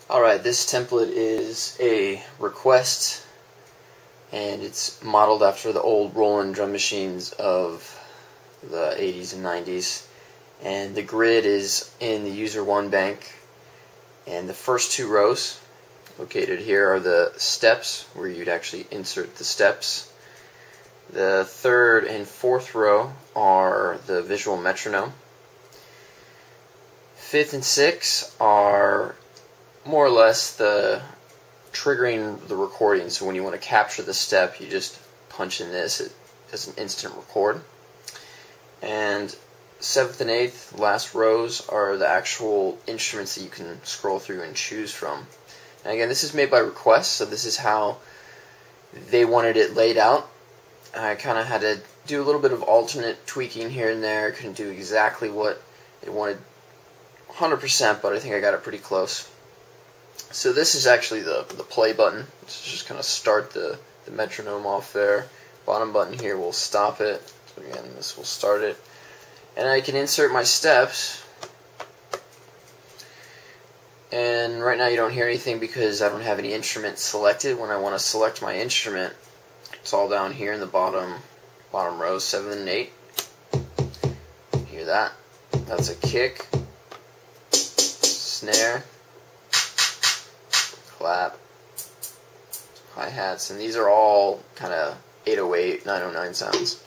Alright, this template is a request, and it's modeled after the old Roland drum machines of the 80s and 90s. And the grid is in the user one bank, and the first two rows located here are the steps where you'd actually insert the steps. The third and fourth row are the visual metronome. Fifth and sixth are more or less the triggering the recording. So when you want to capture the step, you just punch in this. It does an instant record. And seventh and eighth, last rows, are the actual instruments that you can scroll through and choose from. And again, this is made by request, so this is how they wanted it laid out. I kind of had to do a little bit of alternate tweaking here and there. Couldn't do exactly what they wanted 100%, but I think I got it pretty close. So this is actually the play button. This is just kind of start the metronome off there. Bottom button here will stop it. So again, this will start it. And I can insert my steps. And right now you don't hear anything because I don't have any instrument selected. When I want to select my instrument, it's all down here in the bottom rows, 7 and 8. Hear that? That's a kick, snare, clap, hi-hats, and these are all kind of 808, 909 sounds.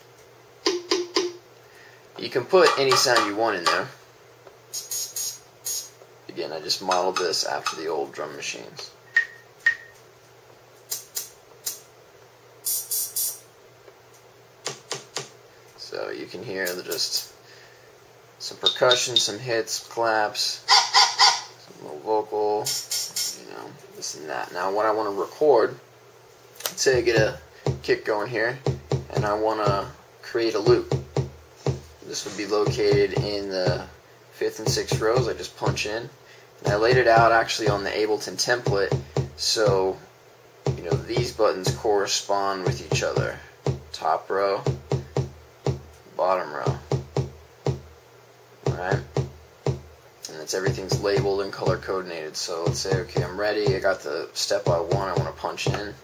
You can put any sound you want in there. Again, I just modeled this after the old drum machines. So you can hear just some percussion, some hits, claps, some little vocal, this and that. Now when I want to record, let's say I get a kick going here, and I want to create a loop. This would be located in the 5th and 6th rows. I just punch in. And I laid it out actually on the Ableton template, so these buttons correspond with each other. Top row, bottom row. Alright? And everything's labeled and color coordinated. So let's say, okay, I'm ready. I got the step I want. I want to punch in.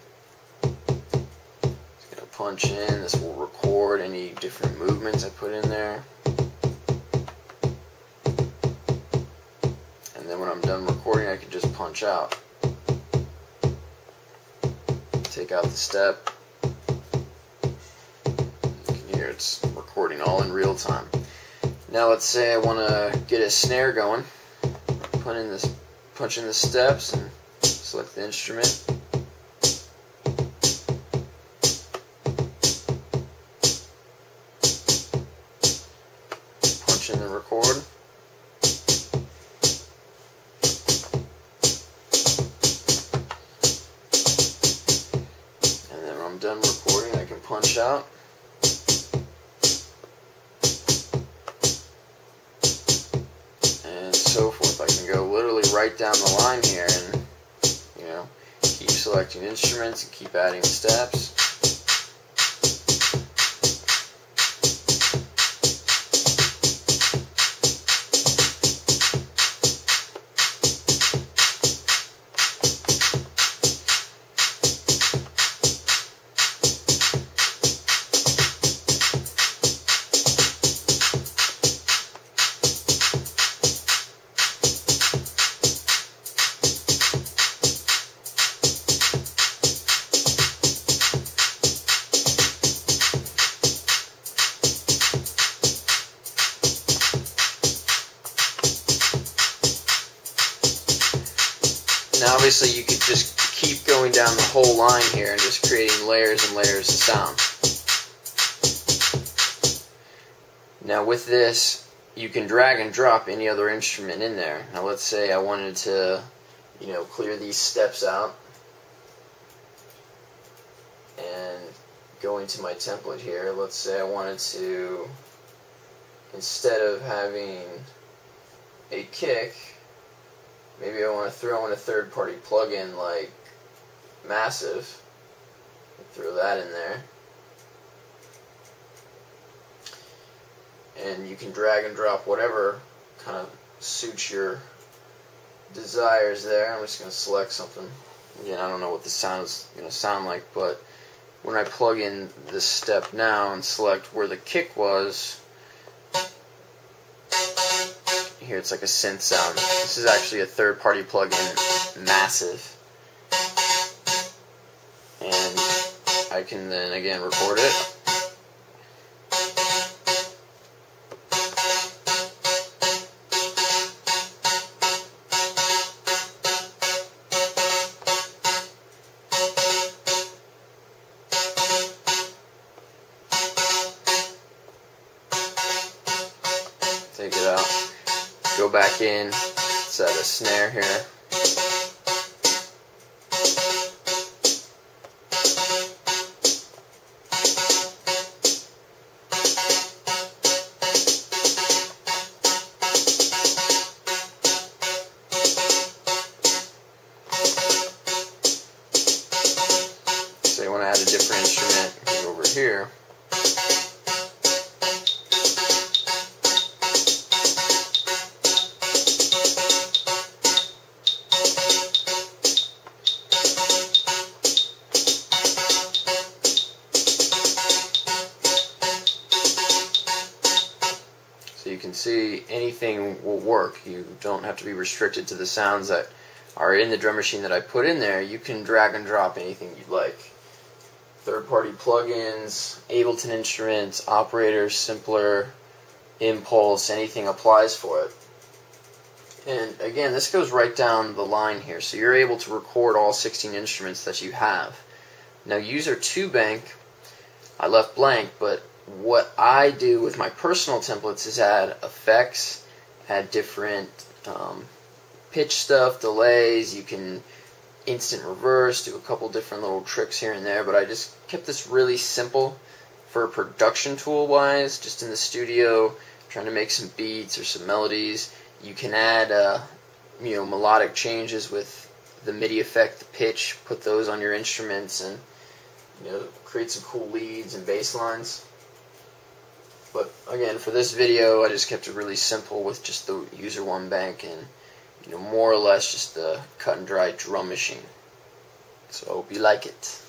Just gonna punch in. This will record any different movements I put in there. And then when I'm done recording, I can just punch out. Take out the step. You can hear it's recording all in real time. Now let's say I want to get a snare going. Punch in the steps and select the instrument. Punch in the record. And then when I'm done recording, I can punch out. So forth. I can go literally right down the line here and keep selecting instruments and keep adding steps. Now obviously you could just keep going down the whole line here and just creating layers and layers of sound. Now with this, you can drag and drop any other instrument in there. Now let's say I wanted to, clear these steps out and go into my template here. Let's say I wanted to, instead of having a kick, maybe I want to throw in a third-party plugin like Massive. Throw that in there. And you can drag and drop whatever kind of suits your desires there. I'm just going to select something. Again, I don't know what the sound is going to sound like, but when I plug in this step now and select where the kick was, here it's like a synth sound. This is actually a third-party plugin, Massive. And I can then again record it. Take it out. Go back in, set a snare here. So you want to add a different instrument, go over here. So you can see anything will work. You don't have to be restricted to the sounds that are in the drum machine that I put in there. You can drag and drop anything you'd like. Third-party plugins, Ableton instruments, operators, simpler, impulse, anything applies for it. And again, this goes right down the line here. So you're able to record all 16 instruments that you have. Now user 2 bank, I left blank, but what I do with my personal templates is add effects, add different pitch stuff, delays. You can instant reverse, do a couple different little tricks here and there, but I just kept this really simple for production tool wise, just in the studio, trying to make some beats or some melodies. You can add melodic changes with the MIDI effect, the pitch, put those on your instruments, and create some cool leads and bass lines. But again, for this video, I just kept it really simple with just the user 1 bank and more or less just the cut and dry drum machine. So I hope you like it.